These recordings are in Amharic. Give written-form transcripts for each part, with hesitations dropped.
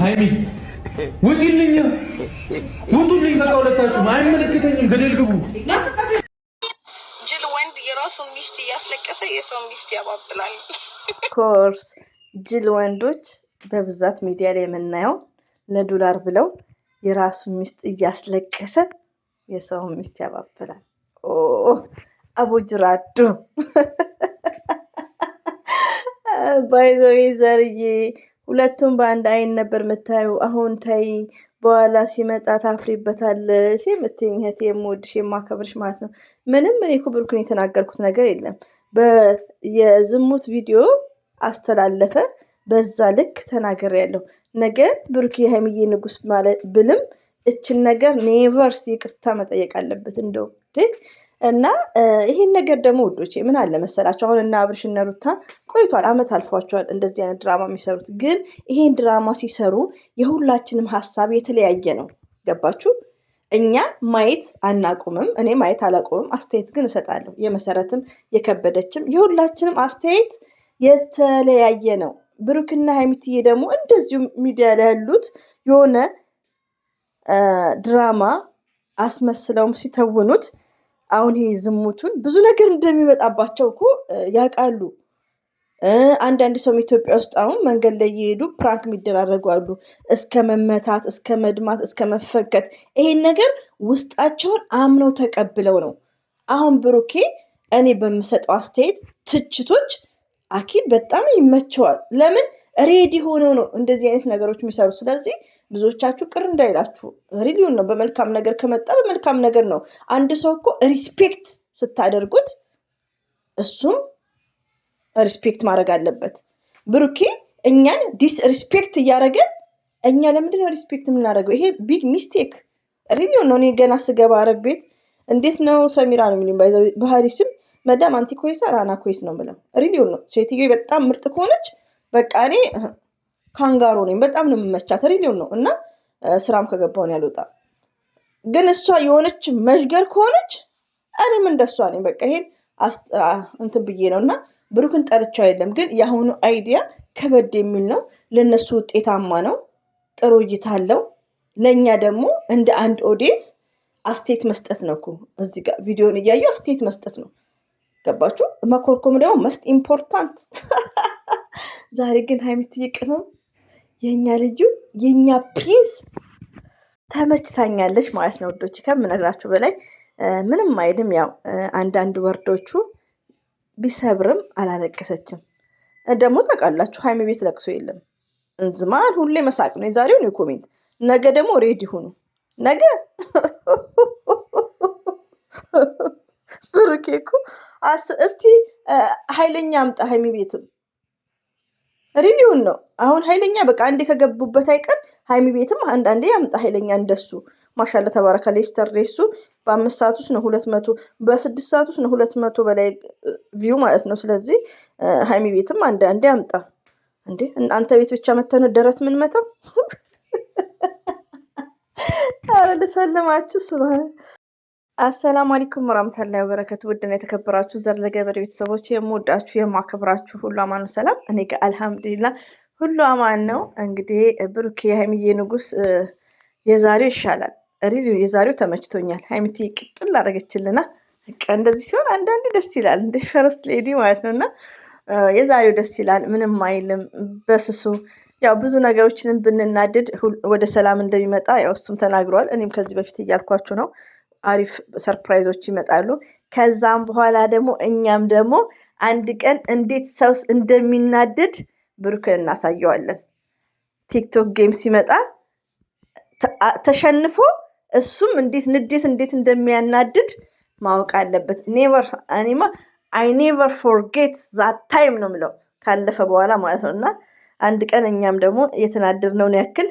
ሃይሚ ውጪልኝ፣ ውጡልኝ፣ በቃ ሁለታችሁም አይመለከተኝም፣ ገደል ግቡ። ጅል ወንድ የራሱን ሚስት እያስለቀሰ የሰው ሚስት ያባብላል። ኮርስ ጅል ወንዶች በብዛት ሚዲያ ላይ የምናየው ለዶላር ብለው የራሱን ሚስት እያስለቀሰ የሰው ሚስት ያባብላል። አቦጅራዶ ባይዘዌ ዘርዬ ሁለቱም በአንድ አይን ነበር የምታዩ። አሁን ተይ፣ በኋላ ሲመጣ ታፍሪበታለሽ የምትይኝ እህቴ፣ የምወድሽ የማከብርሽ ማለት ነው። ምንም እኔ እኮ ብሩክን የተናገርኩት ነገር የለም። የዝሙት ቪዲዮ አስተላለፈ፣ በዛ ልክ ተናግሬያለሁ። ነገ ብሩክ የሀይሚዬ ንጉስ ማለት ብልም እችን ነገር ኔቨርስ ይቅርታ መጠየቅ አለበት እንደው እና ይሄን ነገር ደግሞ ውዶቼ ምን አለ መሰላቸው፣ አሁን እና አብርሽ እና ሩታ ቆይቷል፣ አመት አልፏቸዋል እንደዚህ አይነት ድራማ የሚሰሩት። ግን ይሄን ድራማ ሲሰሩ የሁላችንም ሀሳብ የተለያየ ነው። ገባችሁ? እኛ ማየት አናቁምም፣ እኔ ማየት አላቁምም፣ አስተያየት ግን እሰጣለሁ። የመሰረትም የከበደችም የሁላችንም አስተያየት የተለያየ ነው። ብሩክና ሀይሚትዬ ደግሞ እንደዚሁ ሚዲያ ላይ ያሉት የሆነ ድራማ አስመስለውም ሲተውኑት አሁን ይሄ ዝሙቱን ብዙ ነገር እንደሚመጣባቸው እኮ ያውቃሉ። አንዳንድ ሰው ኢትዮጵያ ውስጥ አሁን መንገድ ላይ እየሄዱ ፕራንክ የሚደራረጉ አሉ። እስከ መመታት፣ እስከ መድማት፣ እስከ መፈከት። ይሄን ነገር ውስጣቸውን አምነው ተቀብለው ነው። አሁን ብሩኬ እኔ በምሰጠው አስተያየት ትችቶች አኪድ በጣም ይመቸዋል። ለምን ሬዲ ሆነው ነው እንደዚህ አይነት ነገሮች የሚሰሩ። ስለዚህ ብዙዎቻችሁ ቅር እንዳይላችሁ፣ ሪሊውን ነው። በመልካም ነገር ከመጣ በመልካም ነገር ነው። አንድ ሰው እኮ ሪስፔክት ስታደርጉት እሱም ሪስፔክት ማድረግ አለበት። ብሩኬ እኛን ዲስ ሪስፔክት እያደረገን እኛ ለምንድነው ሪስፔክት የምናደርገው? ይሄ ቢግ ሚስቴክ ሪሊውን ነው። እኔ ገና ስገባ አረብ ቤት እንዴት ነው ሰሚራ ነው የሚሉኝ ባህሪ ስም መዳም አንቲ ኮይሳ ራና ኮይስ ነው የምለው። ሪሊውን ነው። ሴትዮ በጣም ምርጥ ከሆነች በቃ እኔ ካንጋሮ ነኝ፣ በጣም ነው የምመቻት። ሪሊውን ነው። እና ስራም ከገባውን ያልወጣ ግን እሷ የሆነች መዥገር ከሆነች እኔም እንደሷ ነኝ። በቃ ይሄን እንትን ብዬ ነው። እና ብሩክን ጠርቻው አይደለም፣ ግን የአሁኑ አይዲያ ከበድ የሚል ነው። ለነሱ ውጤታማ ነው፣ ጥሩ እይታ አለው። ለእኛ ደግሞ እንደ አንድ ኦዲየንስ አስቴት መስጠት ነው እኮ እዚህ ጋር ቪዲዮን እያየው አስቴት መስጠት ነው። ገባችሁ? መኮርኮም ደግሞ መስት ኢምፖርታንት። ዛሬ ግን ሀይሚትዬ ቅመም የኛ ልዩ የኛ ፕሪንስ ተመችታኛለች ማለት ነው ወዶች፣ ከምነግራችሁ በላይ ምንም አይልም። ያው አንዳንድ ወርዶቹ ቢሰብርም አላለቀሰችም። ደግሞ ታውቃላችሁ ሀይሚ ቤት ለቅሶ የለም። እንዝማን ሁሌ መሳቅ ነው። የዛሬው ነው ኮሜንት። ነገ ደግሞ ሬዲ ሁኑ። ነገ ብሩኬ እኮ እስቲ ኃይለኛ አምጣ ሀይሚ ቤትም ሪሊውን ነው። አሁን ኃይለኛ በቃ አንዴ ከገቡበት አይቀር ሀይሚ ቤትም አንዳንዴ ያምጣ ኃይለኛ እንደሱ። ማሻላ ተባረከ። ሌስተር ሬሱ በ5 ሰዓት ውስጥ ነው 200፣ በ6 ሰዓት ውስጥ ነው 200 በላይ ቪው ማለት ነው። ስለዚህ ሀይሚ ቤትም አንዳንዴ ያምጣ። እንዴ አንተ ቤት ብቻ መተነው ደረት ምን መተው? አረ ልሰልማችሁ ስባ። አሰላሙ አለይኩም ወራህመቱላሂ ወበረካቱ። ውድና የተከበራችሁ ዘርለገበሬ ቤተሰቦች የምወዳችሁ የማከብራችሁ ሁሉ አማን ነው። ሰላም እኔ ጋር አልሐምዱሊላህ ሁሉ አማን ነው። እንግዲህ ብሩክ የሀይሚዬ ንጉስ የዛሬው ይሻላል። ሪሊ የዛሬው ተመችቶኛል። ሀይሚቲ ቅጥል አደረገችልና በቃ እንደዚህ ሲሆን አንዳንዴ ደስ ይላል፣ እንደ ፈረስት ሌዲ ማለት ነውና የዛሬው ደስ ይላል። ምንም አይልም በስሱ። ያው ብዙ ነገሮችንን ብንናደድ ወደ ሰላም እንደሚመጣ ያው እሱም ተናግሯል። እኔም ከዚህ በፊት እያልኳችሁ ነው። አሪፍ ሰርፕራይዞች ይመጣሉ። ከዛም በኋላ ደግሞ እኛም ደግሞ አንድ ቀን እንዴት ሰው እንደሚናደድ ብሩክን እናሳየዋለን። ቲክቶክ ጌም ሲመጣ ተሸንፎ እሱም እንዴት ንዴት እንዴት እንደሚያናድድ ማወቅ አለበት። አይ ኔቨር ፎርጌት ዛት ታይም ነው የምለው ካለፈ በኋላ ማለት ነው። እና አንድ ቀን እኛም ደግሞ የተናደድነውን ያክል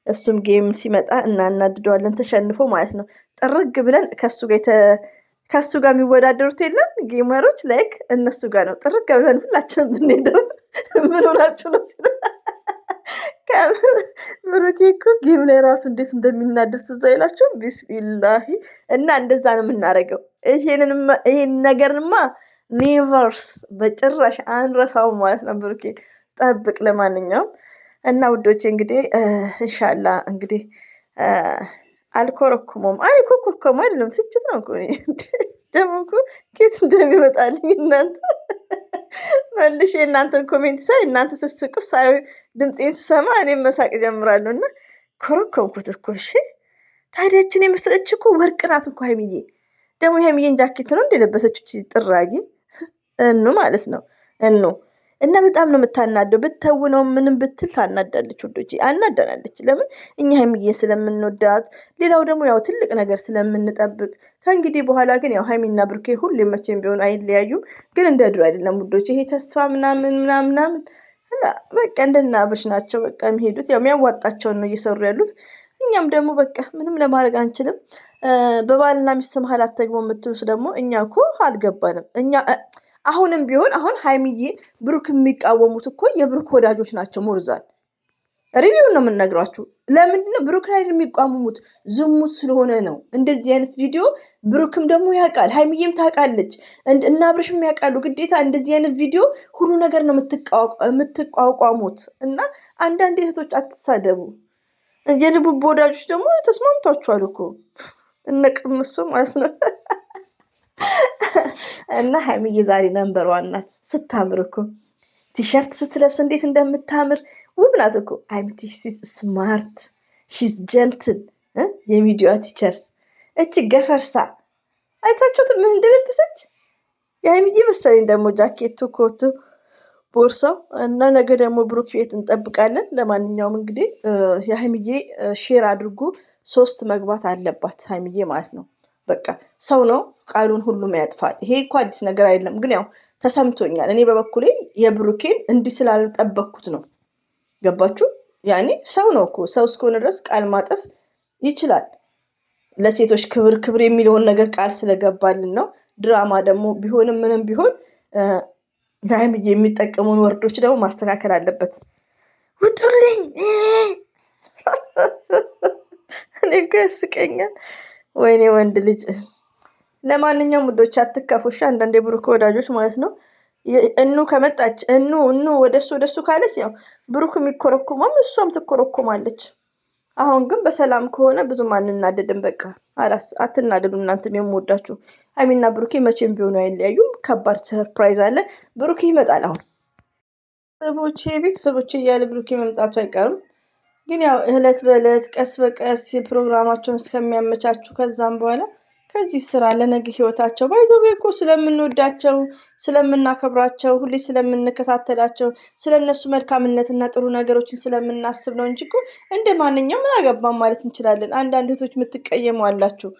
እሱም ጌም ሲመጣ እናናድደዋለን፣ ተሸንፎ ማለት ነው። ጥርግ ብለን ከሱ ጋር የሚወዳደሩት የለም ጌመሮች ላይክ እነሱ ጋር ነው ጥርግ ብለን ሁላችንም ብንሄደው ምን ሆናችሁ ነው ሲል ብሩኬ እኮ ጌም ላይ ራሱ እንዴት እንደሚናደር ትዝ አይላችሁ? ቢስሚላሂ። እና እንደዛ ነው የምናደርገው። ይሄን ነገርማ ኔቨርስ በጭራሽ አንረሳው ማለት ነው። ብሩኬ ጠብቅ። ለማንኛውም እና ውዶቼ እንግዲህ ኢንሻአላህ እንግዲህ አልኮረኩመም አልኮረኩመም አይደለም ትችት ነው እኮ ደግሞ እኮ ኬት እንደሚመጣልኝ እናንተ መልሼ እናንተን ኮሜንት ሳይ እናንተ ስትስቁ ሳይ ድምፄን ስሰማ እኔም መሳቅ ጀምራለሁ እና ኮረኮምኩት እኮ እሺ ታዲያችን የመሰለች እኮ ወርቅ ናት እኮ ሀይሚዬ ደግሞ ሀይሚዬን ጃኬት ነው እንደለበሰችው ጥራጊ እኑ ማለት ነው እኑ እና በጣም ነው የምታናደው ብትተውነው ምንም ብትል ታናዳለች ወዶጂ አናዳናለች ለምን እኛ ሀይሚዬ ስለምንወዳት ሌላው ደግሞ ያው ትልቅ ነገር ስለምንጠብቅ ከእንግዲህ በኋላ ግን ያው ሀይሚና ብሩኬ ሁሌ መቼም ቢሆን አይለያዩም ግን እንደ ድሮ አይደለም ውዶች ይሄ ተስፋ ምናምን እና በቃ እንደናብሽ ናቸው በቃ የሚሄዱት ያው የሚያዋጣቸውን ነው እየሰሩ ያሉት እኛም ደግሞ በቃ ምንም ለማድረግ አንችልም በባልና ሚስት መሀል አትግቡ የምትሉት ደግሞ እኛ እኮ አልገባንም እኛ አሁንም ቢሆን አሁን ሀይሚዬ ብሩክ የሚቃወሙት እኮ የብሩክ ወዳጆች ናቸው ሞርዛን ሪቪውን ነው የምንነግራችሁ ለምንድነው ብሩክ ላይ የሚቃወሙት ዝሙት ስለሆነ ነው እንደዚህ አይነት ቪዲዮ ብሩክም ደግሞ ያውቃል ሀይሚዬም ታውቃለች እና አብርሽም ያውቃሉ ግዴታ እንደዚህ አይነት ቪዲዮ ሁሉ ነገር ነው የምትቋቋሙት እና አንዳንድ እህቶች አትሳደቡ የልቡብ ወዳጆች ደግሞ ተስማምቷችኋል እኮ እነቅምሱ ማለት ነው እና ሀይሚዬ ዛሬ ነምበር ዋን ናት ስታምር እኮ ቲሸርት ስትለብስ እንዴት እንደምታምር ውብ ናት እኮ ሀይሚቲ ስማርት ሺዝ ጀንትል የሚዲያ ቲቸርስ እቺ ገፈርሳ አይታችሁት ምን እንደለበሰች የሀይሚዬ መሰለኝ ደግሞ ጃኬቱ ኮቱ ቦርሳው እና ነገ ደግሞ ብሩክ ቤት እንጠብቃለን ለማንኛውም እንግዲህ የሀይሚዬ ሼር አድርጉ 3 መግባት አለባት ሀይሚዬ ማለት ነው በቃ ሰው ነው ቃሉን ሁሉም ያጥፋል ይሄ እኮ አዲስ ነገር አይደለም ግን ያው ተሰምቶኛል እኔ በበኩሌ የብሩኬን እንዲህ ስላልጠበቅኩት ነው ገባችሁ ያኔ ሰው ነው እኮ ሰው እስከሆነ ድረስ ቃል ማጠፍ ይችላል ለሴቶች ክብር የሚለውን ነገር ቃል ስለገባልን ነው ድራማ ደግሞ ቢሆንም ምንም ቢሆን ሀይሚዬ የሚጠቀሙን ወርዶች ደግሞ ማስተካከል አለበት ውጡልኝ እኔ እኮ ያስቀኛል ወይኔ ወንድ ልጅ ለማንኛውም ውዶች አትከፉሽ አንዳንዴ ብሩክ ወዳጆች ማለት ነው እኑ ከመጣች እኑ ወደሱ ካለች ያው ብሩክ የሚኮረኩማም እሷም ትኮረኩማለች አሁን ግን በሰላም ከሆነ ብዙም አንናደድም በቃ አትናደዱ እናንተም የምወዳችሁ ሀይሚና ብሩኬ መቼም ቢሆኑ አይለያዩም ከባድ ሰርፕራይዝ አለ ብሩኬ ይመጣል አሁን ቤተሰቦቼ እያለ ብሩኬ መምጣቱ አይቀርም ግን ያው እለት በእለት ቀስ በቀስ ፕሮግራማቸውን እስከሚያመቻቹ ከዛም በኋላ ከዚህ ስራ ለነገ ህይወታቸው ባይዘው እኮ ስለምንወዳቸው ስለምናከብራቸው ሁሌ ስለምንከታተላቸው ስለነሱ መልካምነትና ጥሩ ነገሮችን ስለምናስብ ነው እንጂ እኮ እንደ ማንኛውም ምን አገባን ማለት እንችላለን አንዳንድ እህቶች የምትቀየሙ አላችሁ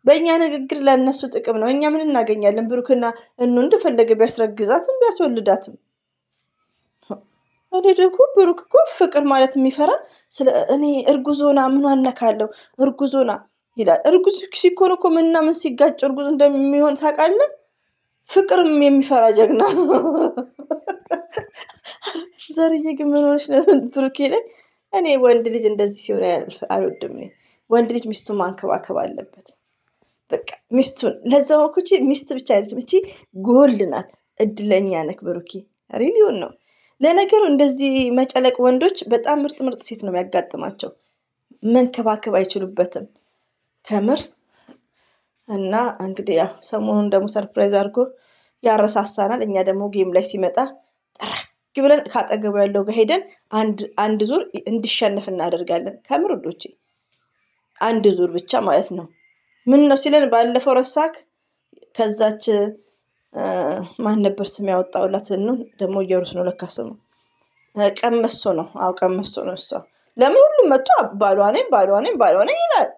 በእኛ ንግግር ለነሱ ጥቅም ነው እኛ ምን እናገኛለን ብሩክና እኑ እንደፈለገ ቢያስረግዛትም ቢያስወልዳትም እኔ ደግሞ ብሩክ እኮ ፍቅር ማለት የሚፈራ እኔ እርጉዞና ምን አነካለው እርጉዞና ይላል እርጉዝ ሲኮን እኮ ምንና ምን ሲጋጭ እርጉዝ እንደሚሆን ታውቃለህ ፍቅርም የሚፈራ ጀግና ዘርዬ ግን ምን ሆነሽ ነው ብሩክ ላይ እኔ ወንድ ልጅ እንደዚህ ሲሆን አልወድም ወንድ ልጅ ሚስቱን ማንከባከብ አለበት በቃ ሚስቱን ለዛው እኮ ሚስት ብቻ አይደለም እቺ ጎልድ ናት እድለኛ ነክ ብሩክ ሪሊውን ነው ለነገሩ እንደዚህ መጨለቅ ወንዶች በጣም ምርጥ ሴት ነው የሚያጋጥማቸው መንከባከብ አይችሉበትም ከምር እና እንግዲህ ያው ሰሞኑን ደግሞ ሰርፕራይዝ አድርጎ ያረሳሳናል እኛ ደግሞ ጌም ላይ ሲመጣ ጠራግ ብለን ካጠገቡ ያለው ጋር ሄደን አንድ ዙር እንዲሸነፍ እናደርጋለን ከምር ወዶቼ አንድ ዙር ብቻ ማለት ነው ምን ነው ሲለን ባለፈው ረሳክ ከዛች ማን ነበር ስም ያወጣውላት ነው ደግሞ እየሩስ ነው ለካስሙ ቀመሶ ነው ቀመሶ ነው እሷ ለምን ሁሉም መጥቶ ባሏ ነኝ ይላል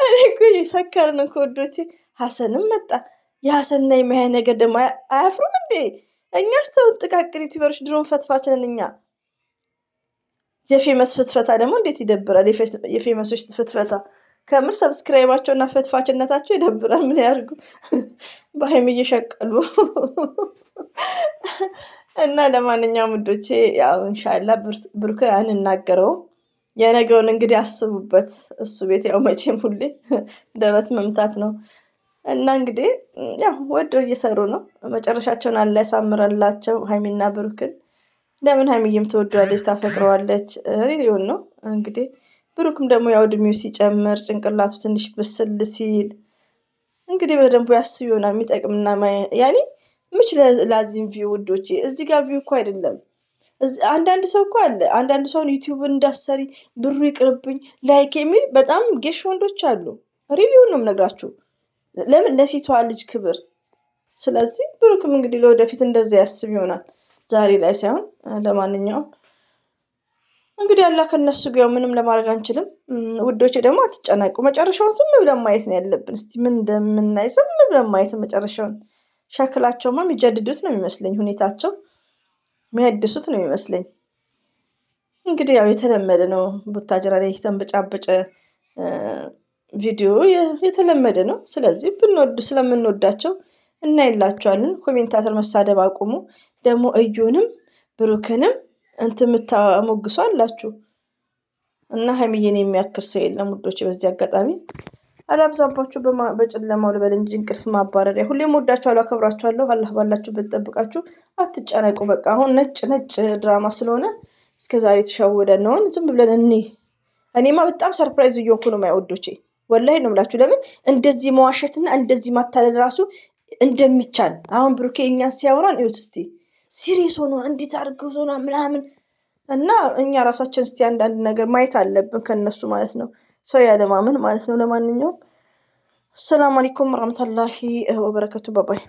እኔ እኮ የሰከርን እኮ ወዶቼ ሀሰንም መጣ የሀሰንና የማያ ነገር ደግሞ አያፍሩም እንዴ እኛስ ተው ጥቃቅን ዩቲዩበሮች ድሮን ፈትፋችንን እኛ የፌመስ ፍትፈታ ደግሞ እንዴት ይደብራል የፌመሶች ፍትፈታ ከምር ሰብስክራይባቸውና ፈትፋችነታቸው ይደብራል ምን ያርጉ በሃይም እየሸቀሉ እና ለማንኛውም ውዶቼ ያው ኢንሻአላህ ብሩክ አንናገረው የነገውን እንግዲህ አስቡበት እሱ ቤት ያው መቼም ሁሌ ደረት መምታት ነው እና እንግዲህ ያው ወደው እየሰሩ ነው። መጨረሻቸውን አለ ያሳምረላቸው ሀይሚና ብሩክን። ለምን ሀይሚዬም ትወደዋለች ታፈቅረዋለች። ሪሊውን ነው እንግዲህ ብሩክም ደግሞ ያው እድሜው ሲጨምር ጭንቅላቱ ትንሽ ብስል ሲል እንግዲህ በደንቡ ያስብ ይሆናል የሚጠቅምና ያኔ ምች ላዚም ቪው ውዶቼ፣ እዚህ ጋር ቪው እኮ አይደለም። አንዳንድ ሰው እኮ አለ አንዳንድ ሰውን ዩቲዩብን እንዳሰሪ ብሩ ይቅርብኝ ላይክ የሚል በጣም ጌሽ ወንዶች አሉ። ሪሊውን ነው የምነግራችሁ። ለምን ለሴቷ ልጅ ክብር። ስለዚህ ብሩክም እንግዲህ ለወደፊት እንደዚያ ያስብ ይሆናል ዛሬ ላይ ሳይሆን። ለማንኛውም እንግዲህ አላህ ከነሱ ጋር ምንም ለማድረግ አንችልም። ውዶቼ ደግሞ አትጨነቁ፣ መጨረሻውን ዝም ብለን ማየት ነው ያለብን። እስቲ ምን እንደምናይ ዝም ብለን ማየት መጨረሻውን። ሸክላቸውማ የሚጀድዱት ነው የሚመስለኝ፣ ሁኔታቸው የሚያድሱት ነው የሚመስለኝ። እንግዲህ ያው የተለመደ ነው ቡታጅራ ላይ የተንበጫበጨ ቪዲዮ የተለመደ ነው። ስለዚህ ስለምንወዳቸው እናይላቸዋለን። ኮሜንታተር መሳደብ አቁሙ። ደግሞ እዩንም ብሩክንም የምታሞግሱ አላችሁ እና ሀይሚዬን የሚያክል ሰው የለም ውዶች። በዚህ አጋጣሚ አላብዛባችሁ፣ በጨለማው ልበል እንጂ እንቅልፍ ማባረሪያ። ሁሌም ወዳችኋለሁ፣ አከብራችኋለሁ። አላህ ባላችሁበት ጠብቃችሁ፣ አትጨነቁ። በቃ አሁን ነጭ ድራማ ስለሆነ እስከዛሬ የተሸወደን ነውን ዝም ብለን እኔማ በጣም ሰርፕራይዝ እየሆንኩ ነው ማይወዶቼ፣ ወላሂ ነው የምላችሁ። ለምን እንደዚህ መዋሸትና እንደዚህ ማታለል ራሱ እንደሚቻል አሁን ብሩኬ እኛን ሲያወራን እዩት እስቲ ሲሪየስ ሆኖ እንዴት አድርገው ሆኖ ምናምን እና እኛ ራሳችን እስቲ አንዳንድ ነገር ማየት አለብን ከነሱ ማለት ነው፣ ሰው ያለማመን ማለት ነው። ለማንኛውም ሰላም አለይኩም ወራህመቱላሂ ወበረከቱ። ባባይ